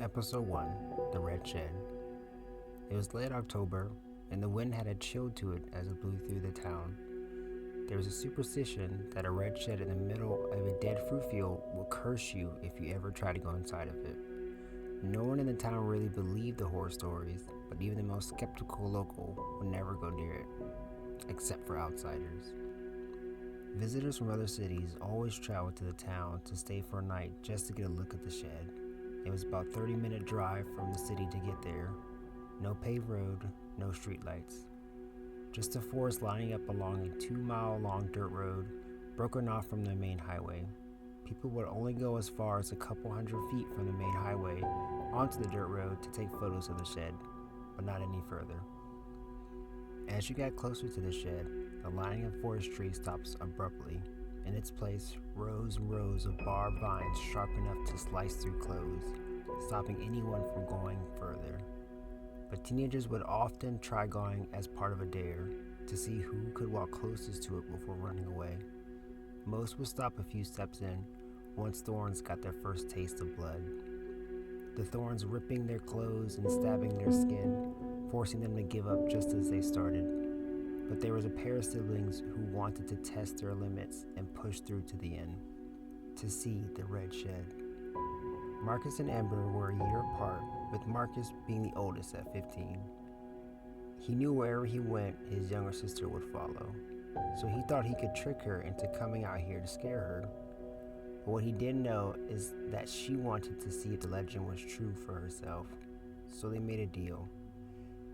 Episode 1 The Red Shed. It was late October, and the wind had a chill to it as it blew through the town. There was a superstition that a red shed in the middle of a dead fruit field would curse you if you ever tried to go inside of it. No one in the town really believed the horror stories, but even the most skeptical local would never go near it, except for outsiders. Visitors from other cities always traveled to the town to stay for a night just to get a look at the shed. It was about a 30-minute drive from the city to get there. No paved road, no streetlights. Just a forest lining up along a 2-mile-long dirt road, broken off from the main highway. People would only go as far as a couple hundred feet from the main highway onto the dirt road to take photos of the shed, but not any further. As you got closer to the shed, the lining of forestry stops abruptly. In its place, rows and rows of barbed vines sharp enough to slice through clothes, stopping anyone from going further. But teenagers would often try going as part of a dare to see who could walk closest to it before running away. Most would stop a few steps in once thorns got their first taste of blood. The thorns ripping their clothes and stabbing their skin, forcing them to give up just as they started. But there was a pair of siblings who wanted to test their limits and push through to the end, to see the red shed. Marcus and Amber were a year apart, with Marcus being the oldest at 15. He knew wherever he went, his younger sister would follow, so he thought he could trick her into coming out here to scare her. But what he didn't know is that she wanted to see if the legend was true for herself, so they made a deal.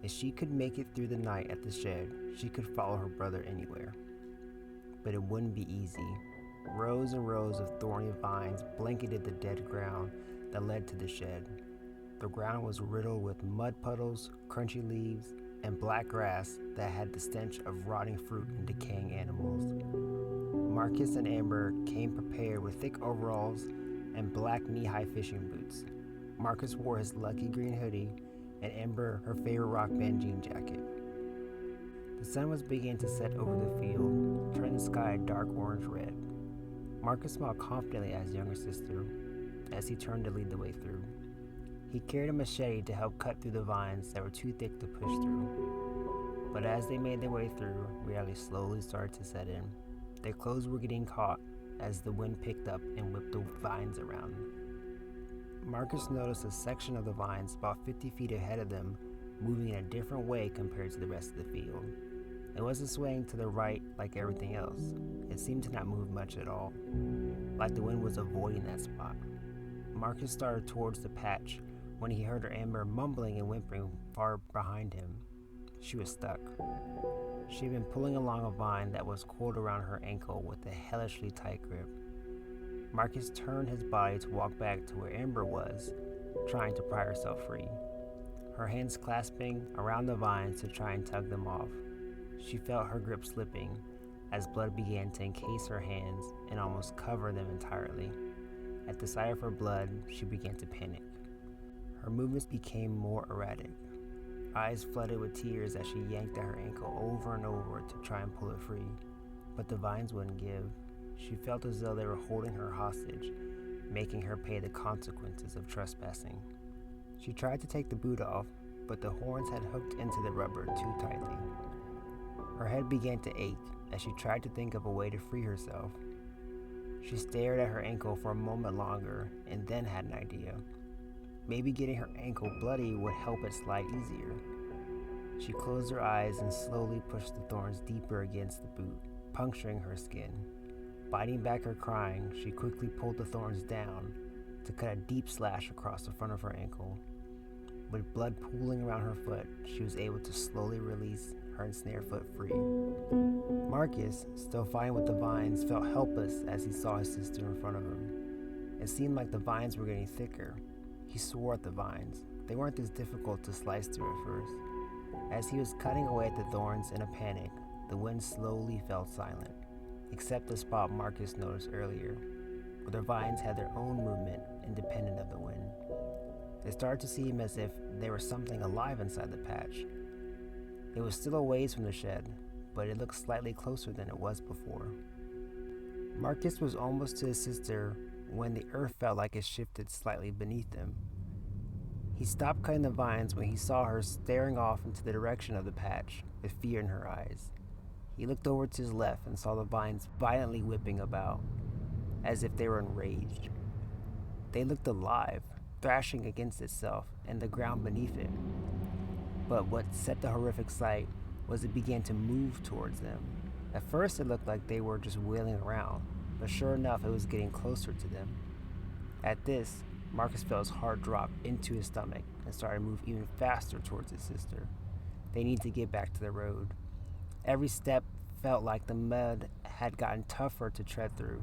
If she could make it through the night at the shed, she could follow her brother anywhere. But it wouldn't be easy. Rows and rows of thorny vines blanketed the dead ground that led to the shed. The ground was riddled with mud puddles, crunchy leaves, and black grass that had the stench of rotting fruit and decaying animals. Marcus and Amber came prepared with thick overalls and black knee-high fishing boots. Marcus wore his lucky green hoodie, and Amber her favorite rock band jean jacket. The sun was beginning to set over the field, turning the sky a dark orange-red. Marcus smiled confidently at his younger sister as he turned to lead the way through. He carried a machete to help cut through the vines that were too thick to push through. But as they made their way through, reality slowly started to set in. Their clothes were getting caught as the wind picked up and whipped the vines around. Marcus noticed a section of the vines about 50 feet ahead of them moving in a different way compared to the rest of the field. It wasn't swaying to the right like everything else. It seemed to not move much at all, like the wind was avoiding that spot. Marcus started towards the patch when he heard her Amber mumbling and whimpering far behind him. She was stuck. She had been pulling along a vine that was coiled around her ankle with a hellishly tight grip. Marcus turned his body to walk back to where Amber was, trying to pry herself free, her hands clasping around the vines to try and tug them off. She felt her grip slipping as blood began to encase her hands and almost cover them entirely. At the sight of her blood, she began to panic. Her movements became more erratic. Eyes flooded with tears as she yanked at her ankle over and over to try and pull it free, but the vines wouldn't give. She felt as though they were holding her hostage, making her pay the consequences of trespassing. She tried to take the boot off, but the horns had hooked into the rubber too tightly. Her head began to ache as she tried to think of a way to free herself. She stared at her ankle for a moment longer and then had an idea. Maybe getting her ankle bloody would help it slide easier. She closed her eyes and slowly pushed the thorns deeper against the boot, puncturing her skin. Biting back her crying, she quickly pulled the thorns down to cut a deep slash across the front of her ankle. With blood pooling around her foot, she was able to slowly release her ensnared foot free. Marcus, still fighting with the vines, felt helpless as he saw his sister in front of him. It seemed like the vines were getting thicker. He swore at the vines. They weren't as difficult to slice through at first. As he was cutting away at the thorns in a panic, the wind slowly fell silent, except the spot Marcus noticed earlier, where the vines had their own movement independent of the wind. It started to seem as if there was something alive inside the patch. It was still a ways from the shed, but it looked slightly closer than it was before. Marcus was almost to his sister when the earth felt like it shifted slightly beneath them. He stopped cutting the vines when he saw her staring off into the direction of the patch, with fear in her eyes. He looked over to his left and saw the vines violently whipping about, as if they were enraged. They looked alive, thrashing against itself and the ground beneath it. But what set the horrific sight was it began to move towards them. At first it looked like they were just wailing around, but sure enough it was getting closer to them. At this, Marcus felt his heart drop into his stomach and started to move even faster towards his sister. They needed to get back to the road. Every step felt like the mud had gotten tougher to tread through,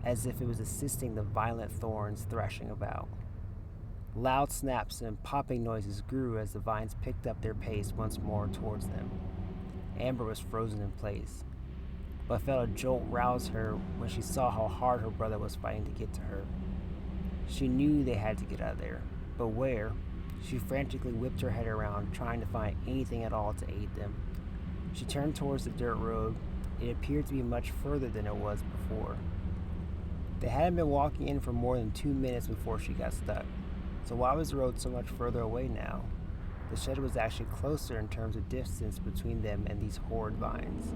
as if it was assisting the violent thorns thrashing about. Loud snaps and popping noises grew as the vines picked up their pace once more towards them. Amber was frozen in place, but felt a jolt rouse her when she saw how hard her brother was fighting to get to her. She knew they had to get out of there, but where? She frantically whipped her head around, trying to find anything at all to aid them. She turned towards the dirt road. It appeared to be much further than it was before. They hadn't been walking in for more than 2 minutes before she got stuck. So why was the road so much further away now? The shed was actually closer in terms of distance between them and these horrid vines.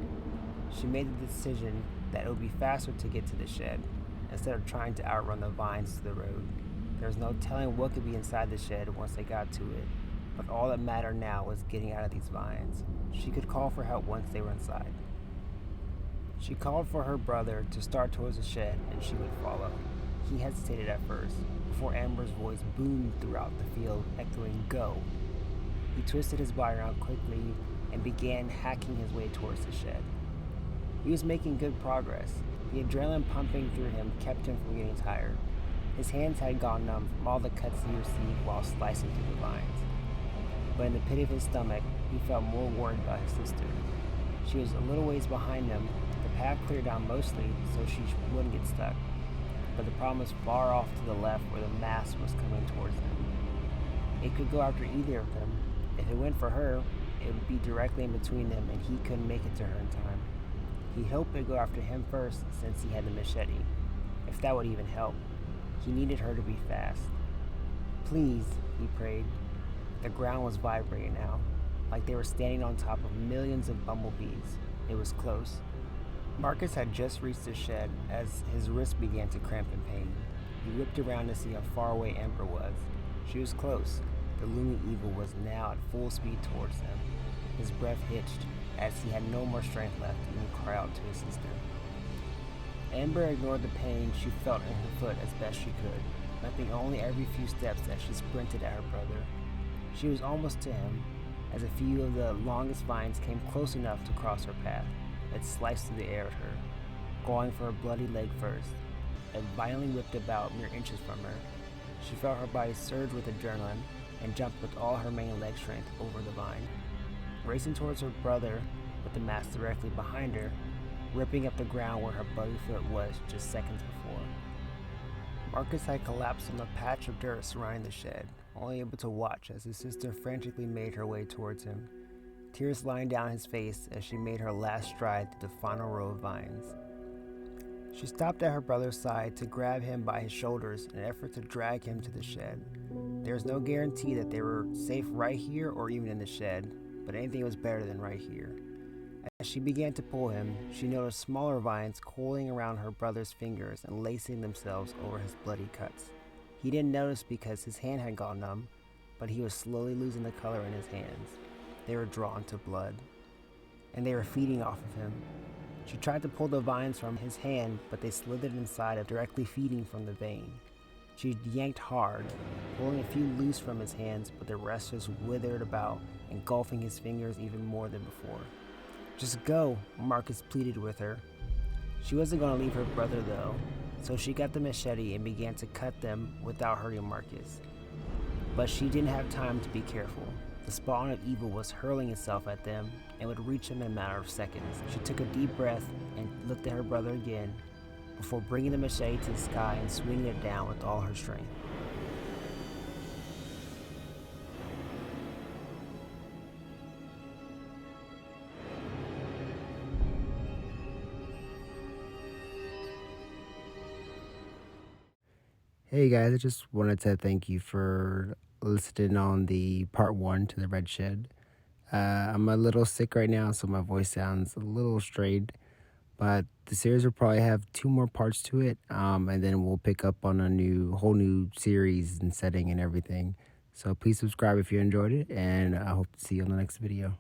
She made the decision that it would be faster to get to the shed, instead of trying to outrun the vines to the road. There was no telling what could be inside the shed once they got to it, but all that mattered now was getting out of these vines. She could call for help once they were inside. She called for her brother to start towards the shed and she would follow. He hesitated at first, before Amber's voice boomed throughout the field, echoing, "Go!" He twisted his body around quickly and began hacking his way towards the shed. He was making good progress. The adrenaline pumping through him kept him from getting tired. His hands had gone numb from all the cuts he received while slicing through the vines. But in the pit of his stomach, he felt more worried about his sister. She was a little ways behind him, the path cleared down mostly so she wouldn't get stuck. But the problem was far off to the left where the mass was coming towards them. It could go after either of them. If it went for her, it would be directly in between them and he couldn't make it to her in time. He hoped it'd go after him first since he had the machete, if that would even help. He needed her to be fast. "Please," he prayed. The ground was vibrating now, like they were standing on top of millions of bumblebees. It was close. Marcus had just reached the shed as his wrist began to cramp in pain. He whipped around to see how far away Amber was. She was close. The looming evil was now at full speed towards them. His breath hitched as he had no more strength left to even cry out to his sister. Amber ignored the pain she felt in her foot as best she could, limping only every few steps as she sprinted at her brother. She was almost to him, as a few of the longest vines came close enough to cross her path. It sliced through the air at her, going for her bloody leg first. It violently whipped about mere inches from her. She felt her body surge with adrenaline and jumped with all her remaining leg strength over the vine, racing towards her brother with the mass directly behind her, ripping up the ground where her bloody foot was just seconds before. Marcus had collapsed on the patch of dirt surrounding the shed, only able to watch as his sister frantically made her way towards him, tears lying down his face as she made her last stride through the final row of vines. She stopped at her brother's side to grab him by his shoulders in an effort to drag him to the shed. There was no guarantee that they were safe right here or even in the shed, but anything was better than right here. As she began to pull him, she noticed smaller vines coiling around her brother's fingers and lacing themselves over his bloody cuts. He didn't notice because his hand had gone numb, but he was slowly losing the color in his hands. They were drawn to blood, and they were feeding off of him. She tried to pull the vines from his hand, but they slithered inside of directly feeding from the vein. She yanked hard, pulling a few loose from his hands, but the rest just withered about, engulfing his fingers even more than before. "Just go," Marcus pleaded with her. She wasn't going to leave her brother though, so she got the machete and began to cut them without hurting Marcus. But she didn't have time to be careful. The spawn of evil was hurling itself at them and would reach them in a matter of seconds. She took a deep breath and looked at her brother again before bringing the machete to the sky and swinging it down with all her strength. Hey guys, I just wanted to thank you for listening on the part one to the Red Shed. I'm a little sick right now, so my voice sounds a little strained, but the series will probably have two more parts to it, and then we'll pick up on a whole new series and setting and everything. So please subscribe if you enjoyed it, and I hope to see you on the next video.